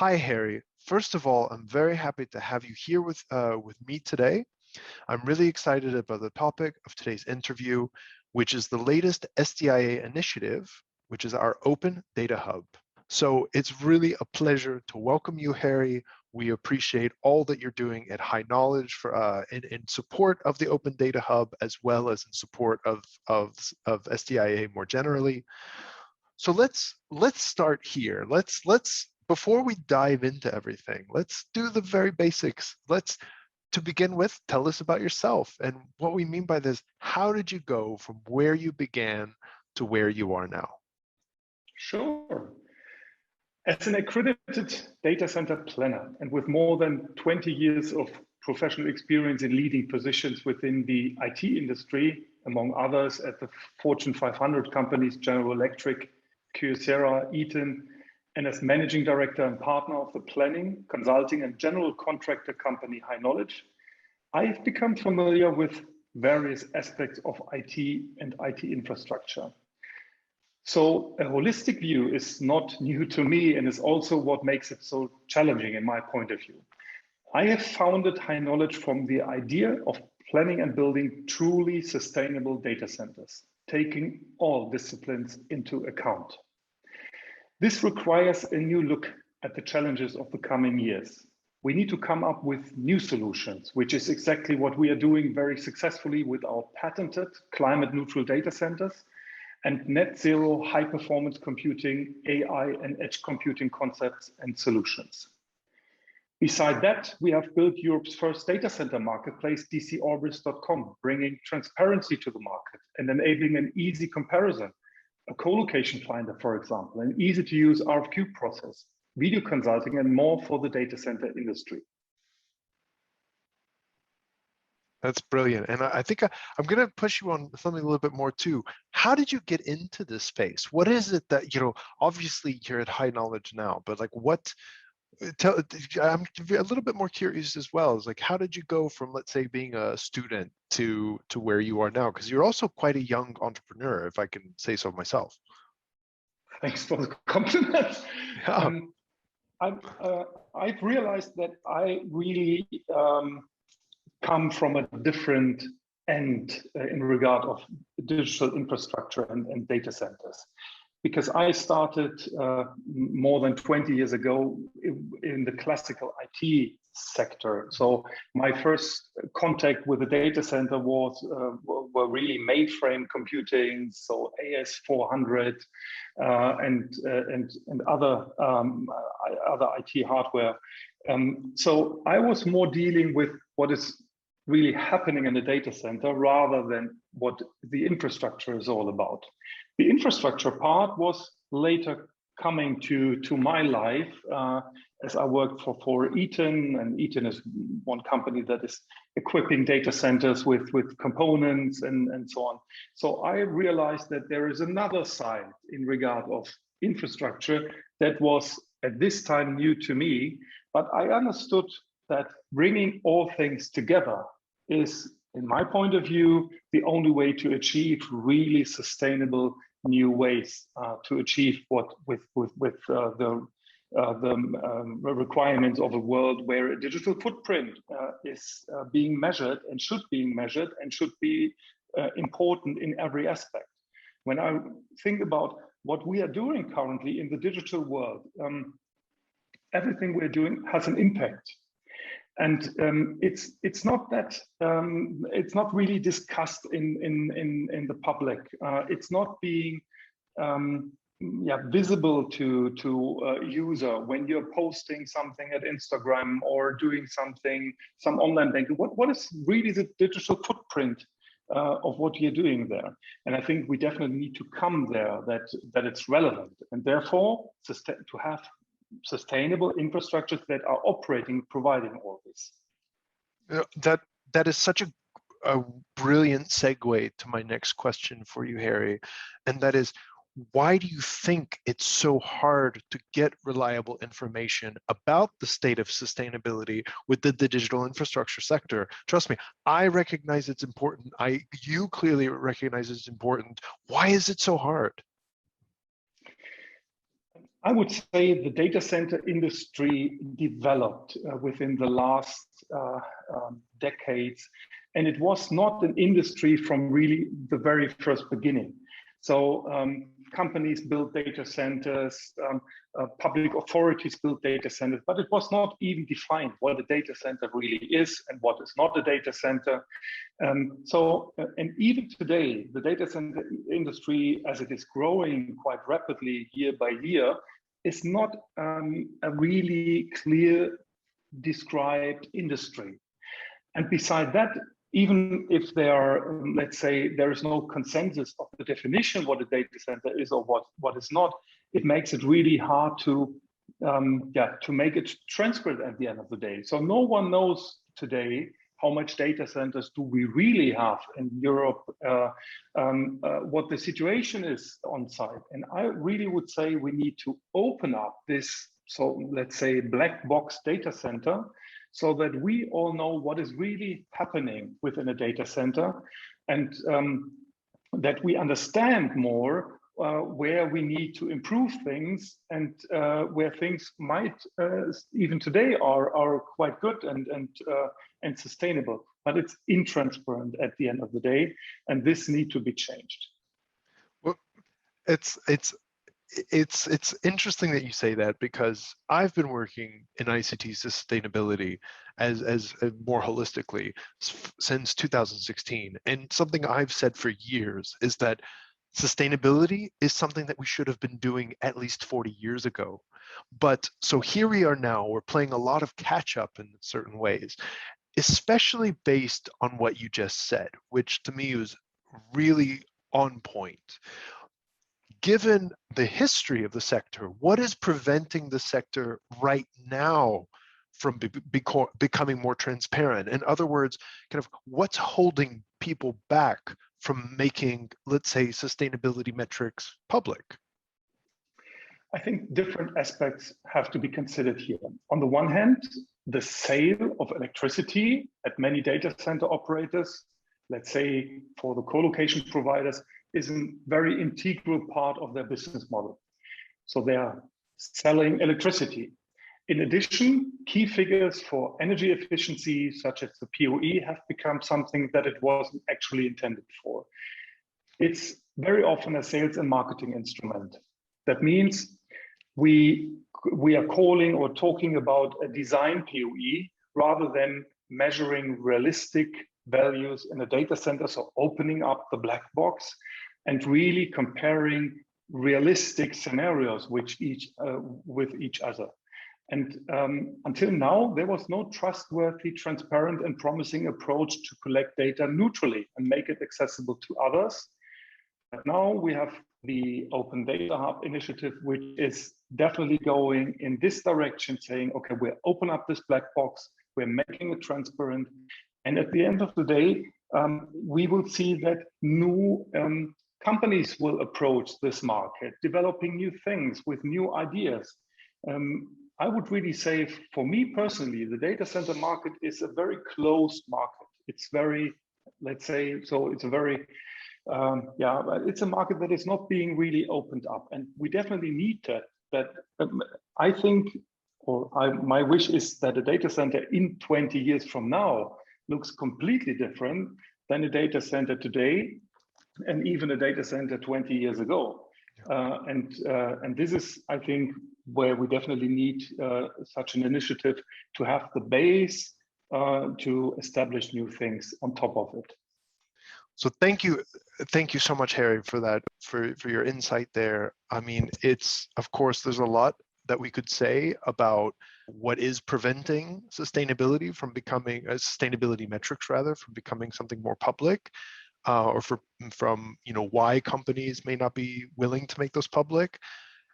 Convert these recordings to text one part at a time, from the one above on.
Hi, Harry. First of all, I'm very happy to have you here with me today. I'm really excited about the topic of today's interview, which is the latest SDIA initiative, which is our Open Data Hub. So it's really a pleasure to welcome you, Harry. We appreciate all that you're doing at High Knowledge for in support of the Open Data Hub, as well as in support of SDIA more generally. So let's start here. Let's before we dive into everything, let's do the very basics. To begin with, tell us about yourself. And what we mean by this, how did you go from where you began to where you are now? Sure. As an accredited data center planner and with more than 20 years of professional experience in leading positions within the IT industry, among others at the Fortune 500 companies, General Electric, Kyocera, Eaton, and as managing director and partner of the planning, consulting, and general contractor company High Knowledge, I've become familiar with various aspects of IT and IT infrastructure. So a holistic view is not new to me and is also what makes it so challenging in my point of view. I have founded High Knowledge from the idea of planning and building truly sustainable data centers, taking all disciplines into account. This requires a new look at the challenges of the coming years. We need to come up with new solutions, which is exactly what we are doing very successfully with our patented climate neutral data centers and net zero high performance computing, AI and edge computing concepts and solutions. Beside that, we have built Europe's first data center marketplace, dcorbis.com, bringing transparency to the market and enabling an easy comparison. A co-location finder, for example, an easy-to-use RFQ process, video consulting, and more for the data center industry. That's brilliant. And I think I'm going to push you on something a little bit more too. How did you get into this space? What is it that, obviously you're at High Knowledge now, but like I'm a little bit more curious as well. Is like, how did you go from, let's say, being a student to where you are now? Because you're also quite a young entrepreneur, if I can say so myself. Thanks for the compliment. Yeah. I've realized that I really come from a different end in regard of digital infrastructure and data centers. Because I started more than 20 years ago in the classical IT sector. So my first contact with the data center were really mainframe computing, so AS400 and other IT hardware. So I was more dealing with what is really happening in the data center rather than what the infrastructure is all about. The infrastructure part was later coming to my life as I worked for Eaton, and Eaton is one company that is equipping data centers with components and so on. So I realized that there is another side in regard of infrastructure that was at this time new to me, but I understood that bringing all things together is, in my point of view, the only way to achieve really sustainable new ways to achieve what with the requirements of a world where a digital footprint is being measured and should be important in every aspect. When I think about what we are doing currently in the digital world, everything we're doing has an impact. And it's not that it's not really discussed in the public. It's not being visible to a user when you're posting something at Instagram or doing some online banking. What is really the digital footprint of what you're doing there? And I think we definitely need to come there that it's relevant, and therefore to have sustainable infrastructures that are operating, providing all this. That is such a brilliant segue to my next question for you, Harry, and that is, why do you think it's so hard to get reliable information about the state of sustainability within the digital infrastructure sector? Trust me, I recognize it's important. You clearly recognize it's important. Why is it so hard? I would say the data center industry developed within the last decades, and it was not an industry from really the very first beginning. So companies built data centers, public authorities built data centers, but it was not even defined what a data center really is and what is not a data center. And even today, the data center industry, as it is growing quite rapidly year by year, is not a really clear described industry. And beside that, even if there are, let's say, there is no consensus of the definition what a data center is or what is not, it makes it really hard to make it transparent at the end of the day. So no one knows today how much data centers do we really have in Europe, what the situation is on site. And I really would say we need to open up this, so let's say, black box data center, so that we all know what is really happening within a data center, and that we understand more where we need to improve things, and where things might even today are quite good and sustainable, but it's intransparent at the end of the day, and this needs to be changed. Well, it's interesting that you say that, because I've been working in ICT sustainability as more holistically since 2016, and something I've said for years is that sustainability is something that we should have been doing at least 40 years ago. But so here we are now, we're playing a lot of catch up in certain ways, especially based on what you just said, which to me was really on point. Given the history of the sector, what is preventing the sector right now from becoming more transparent? In other words, kind of what's holding people back from making, let's say, sustainability metrics public? I think different aspects have to be considered here. On the one hand, the sale of electricity at many data center operators, let's say for the co-location providers, is a very integral part of their business model. So they are selling electricity. In addition, key figures for energy efficiency, such as the POE, have become something that it wasn't actually intended for. It's very often a sales and marketing instrument. That means we are calling or talking about a design POE rather than measuring realistic values in a data center, so opening up the black box and really comparing realistic scenarios with each other. And until now, there was no trustworthy, transparent, and promising approach to collect data neutrally and make it accessible to others. But now we have the Open Data Hub initiative, which is definitely going in this direction, saying, okay, we'll open up this black box, we're making it transparent. And at the end of the day, we will see that new companies will approach this market, developing new things with new ideas. I would really say, for me personally, the data center market is a very closed market. It's very, let's say, so it's a very, it's a market that is not being really opened up. And we definitely need that. I think, my wish is that a data center in 20 years from now looks completely different than a data center today, and even a data center 20 years ago. And this is, I think, where we definitely need such an initiative to have the base to establish new things on top of it. So thank you so much, Harry, for that, for your insight there. I mean, it's, of course, there's a lot that we could say about what is preventing sustainability from becoming, sustainability metrics rather, from becoming something more public, or from why companies may not be willing to make those public.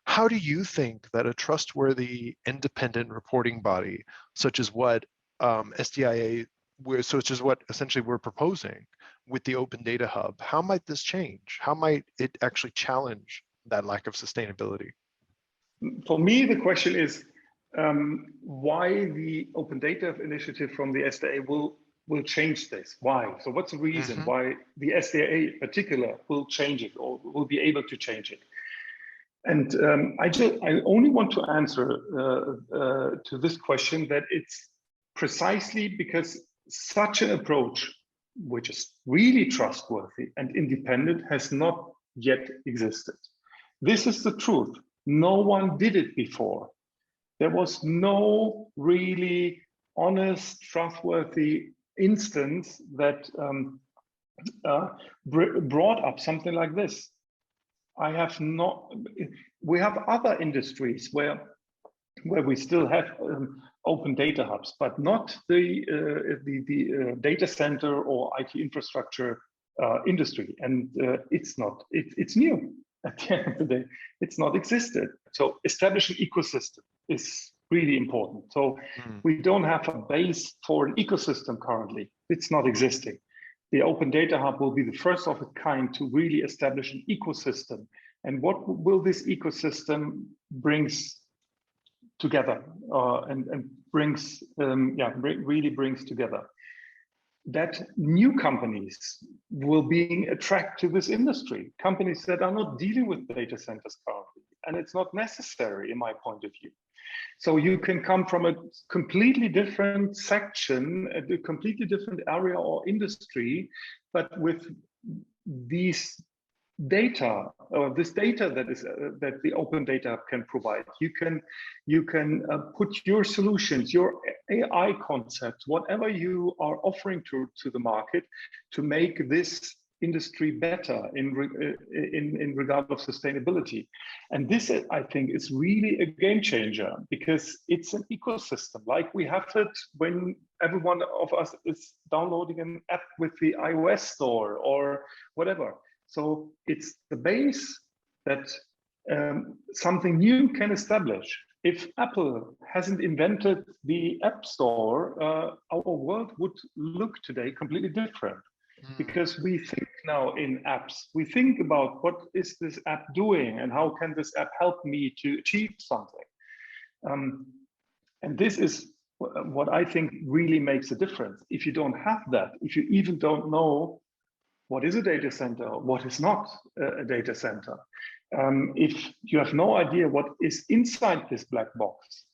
How do you think that a trustworthy, independent reporting body, such as what SDIA, such as what essentially we're proposing with the Open Data Hub, how might this change? How might it actually challenge that lack of sustainability? For me, the question is why the Open Data Initiative from the SDIA will change this. Why? So what's the reason why the SDIA in particular will change it, or will be able to change it? And I only want to answer to this question that it's precisely because such an approach, which is really trustworthy and independent, has not yet existed. This is the truth. No one did it before. There was no really honest, trustworthy instance that brought up something like this. I have not. We have other industries where we still have open data hubs, but not the data center or IT infrastructure industry. And it's new. At the end of the day, it's not existed. So establish an ecosystem is really important. So we don't have a base for an ecosystem currently. It's not existing. The Open Data Hub will be the first of its kind to really establish an ecosystem. And what will this ecosystem brings together and brings, really brings together? That new companies will be attracted to this industry, companies that are not dealing with data centers currently. And it's not necessary in my point of view. So you can come from a completely different section, a completely different area or industry, but with these data or this data that is that the Open Data can provide, you can put your solutions, your AI concepts, whatever you are offering to the market, to make this industry better in regard of sustainability. And this, I think, is really a game changer, because it's an ecosystem like we have it when every one of us is downloading an app with the iOS store or whatever. So it's the base that something new can establish. If Apple hasn't invented the App Store, our world would look today completely different. Because we think now in apps, we think about what is this app doing and how can this app help me to achieve something. And this is what I think really makes a difference. If you don't have that, if you even don't know what is a data center, what is not a data center, if you have no idea what is inside this black box,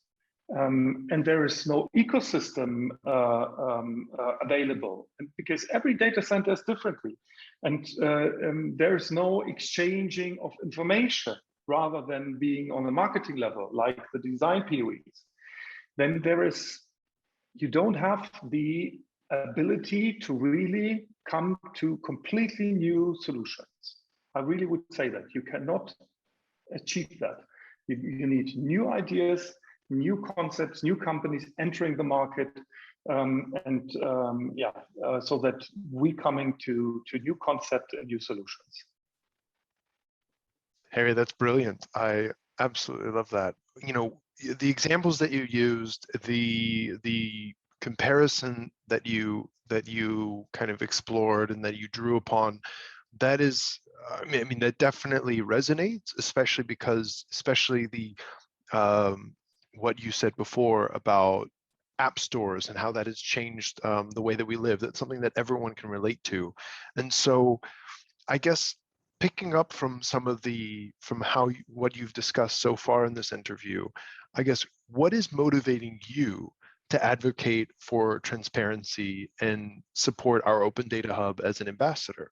and there is no ecosystem available, because every data center is differently, and there is no exchanging of information rather than being on a marketing level like the design POEs, then you don't have the ability to really come to completely new solutions. I really would say that you cannot achieve that. You need new ideas, new concepts, new companies entering the market, so that we coming to new concepts and new solutions. Harry, that's brilliant. I absolutely love that. You know, the examples that you used, the comparison that you kind of explored and that you drew upon, that is, I mean, that definitely resonates, especially because, the what you said before about app stores and how that has changed the way that we live. That's something that everyone can relate to. And so I guess picking up from what you've discussed so far in this interview, I guess, what is motivating you to advocate for transparency and support our Open Data Hub as an ambassador?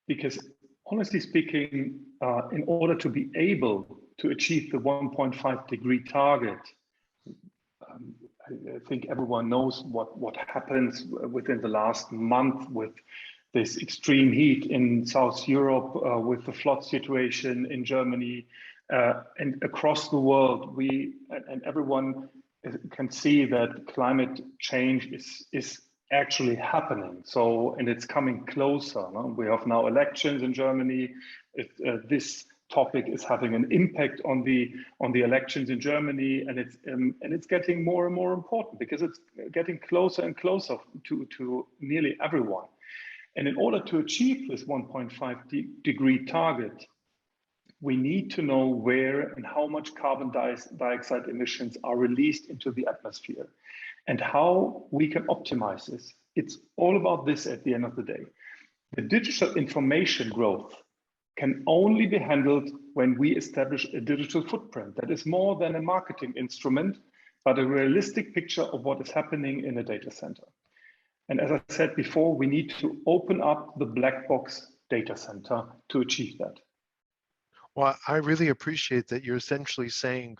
Because honestly speaking, in order to be able to achieve the 1.5 degree target, I think everyone knows what happens within the last month with this extreme heat in South Europe, with the flood situation in Germany, and across the world. And everyone can see that climate change is actually happening. So, and it's coming closer. No? We have now elections in Germany. This topic is having an impact on the elections in Germany, and it's getting more and more important because it's getting closer and closer to nearly everyone. And in order to achieve this 1.5 degree target, we need to know where and how much carbon dioxide emissions are released into the atmosphere and how we can optimize this. It's all about this at the end of the day. The digital information growth can only be handled when we establish a digital footprint that is more than a marketing instrument, but a realistic picture of what is happening in a data center. And as I said before, we need to open up the black box data center to achieve that. Well, I really appreciate that you're essentially saying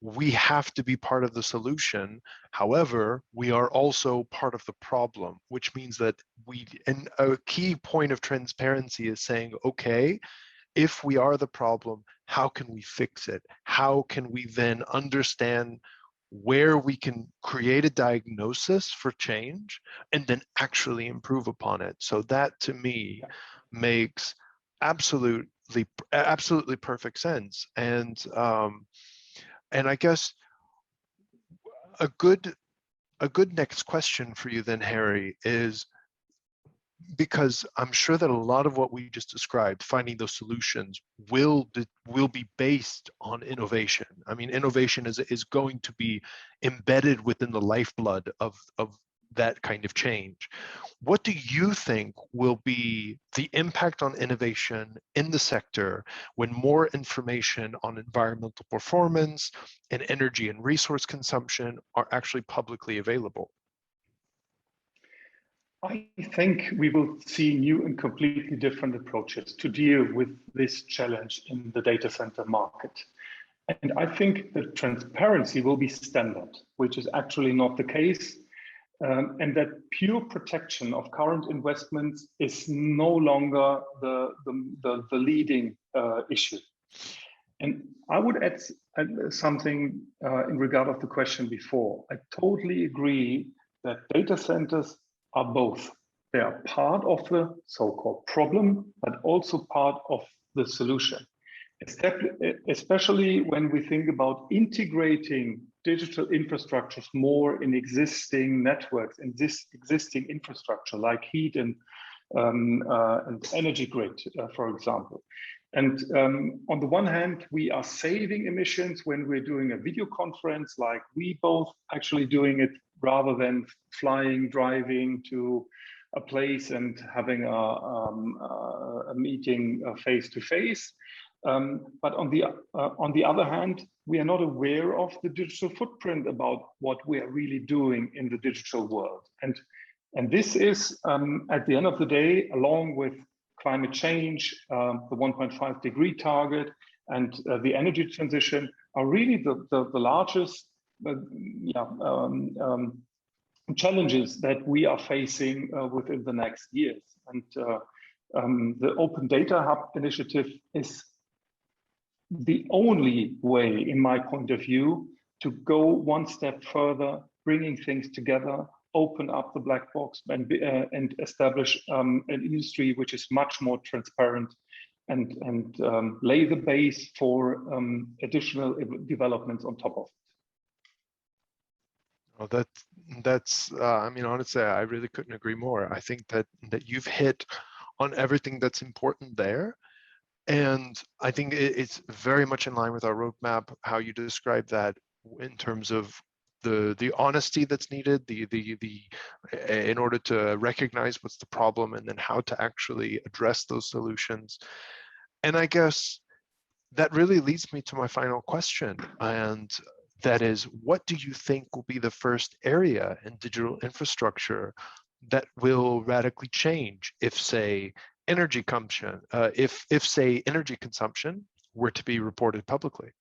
we have to be part of the solution. However, we are also part of the problem, which means that and a key point of transparency is saying, okay, if we are the problem, how can we fix it? How can we then understand where we can create a diagnosis for change and then actually improve upon it? So that to me makes absolutely perfect sense. And I guess a good next question for you then, Harry, is, because I'm sure that a lot of what we just described, finding those solutions, will be based on innovation. I mean, innovation is going to be embedded within the lifeblood of that kind of change. What do you think will be the impact on innovation in the sector when more information on environmental performance and energy and resource consumption are actually publicly available? I think we will see new and completely different approaches to deal with this challenge in the data center market. And I think that transparency will be standard, which is actually not the case. And that pure protection of current investments is no longer the leading issue. And I would add something in regard of the question before. I totally agree that data centers are both. They are part of the so-called problem, but also part of the solution. Especially when we think about integrating digital infrastructures more in existing networks, in this existing infrastructure like heat and energy grid, for example. And on the one hand, we are saving emissions when we're doing a video conference, like we both actually doing it rather than flying, driving to a place and having a meeting face to face. But on the other hand, we are not aware of the digital footprint about what we are really doing in the digital world. And this is, at the end of the day, along with climate change, the 1.5 degree target, and the energy transition, are really the largest challenges that we are facing within the next years. And the Open Data Hub initiative is the only way, in my point of view, to go one step further, bringing things together, open up the black box, and establish an industry which is much more transparent, and lay the base for additional developments on top of it. Well, that's I mean, honestly, I really couldn't agree more. I think that you've hit on everything that's important there. And I think it's very much in line with our roadmap, how you describe that in terms of the honesty that's needed, in order to recognize what's the problem and then how to actually address those solutions. And I guess that really leads me to my final question. And that is, what do you think will be the first area in digital infrastructure that will radically change if, say, energy consumption, if say energy consumption were to be reported publicly?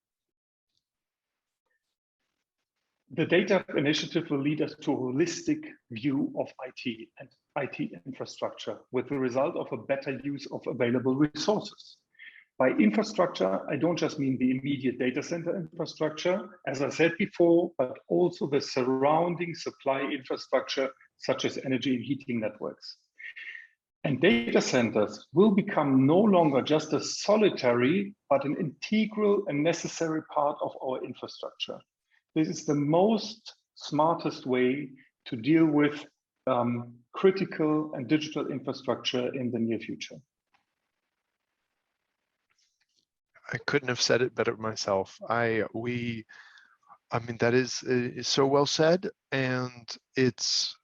The Data Initiative will lead us to a holistic view of IT and IT infrastructure, with the result of a better use of available resources. By infrastructure, I don't just mean the immediate data center infrastructure, as I said before, but also the surrounding supply infrastructure, such as energy and heating networks. And data centers will become no longer just a solitary, but an integral and necessary part of our infrastructure. This is the most smartest way to deal with critical and digital infrastructure in the near future. I couldn't have said it better myself. I mean, that is so well said, and it's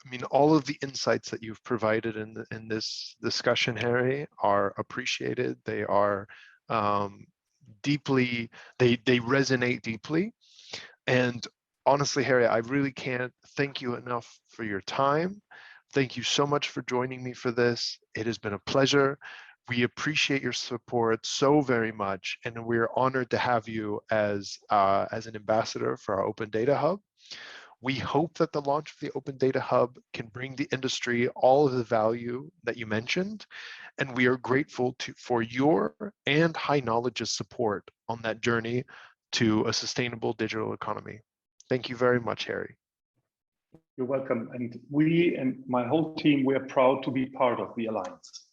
I mean, all of the insights that you've provided in this discussion, Harry, are appreciated. They are deeply, they resonate deeply. And honestly, Harry, I really can't thank you enough for your time. Thank you so much for joining me for this. It has been a pleasure. We appreciate your support so very much, and we're honored to have you as an ambassador for our Open Data Hub. We hope that the launch of the Open Data Hub can bring the industry all of the value that you mentioned, and we are grateful for your and High Knowledge's support on that journey to a sustainable digital economy. Thank you very much, Harry. You're welcome. And we and my whole team, we are proud to be part of the Alliance.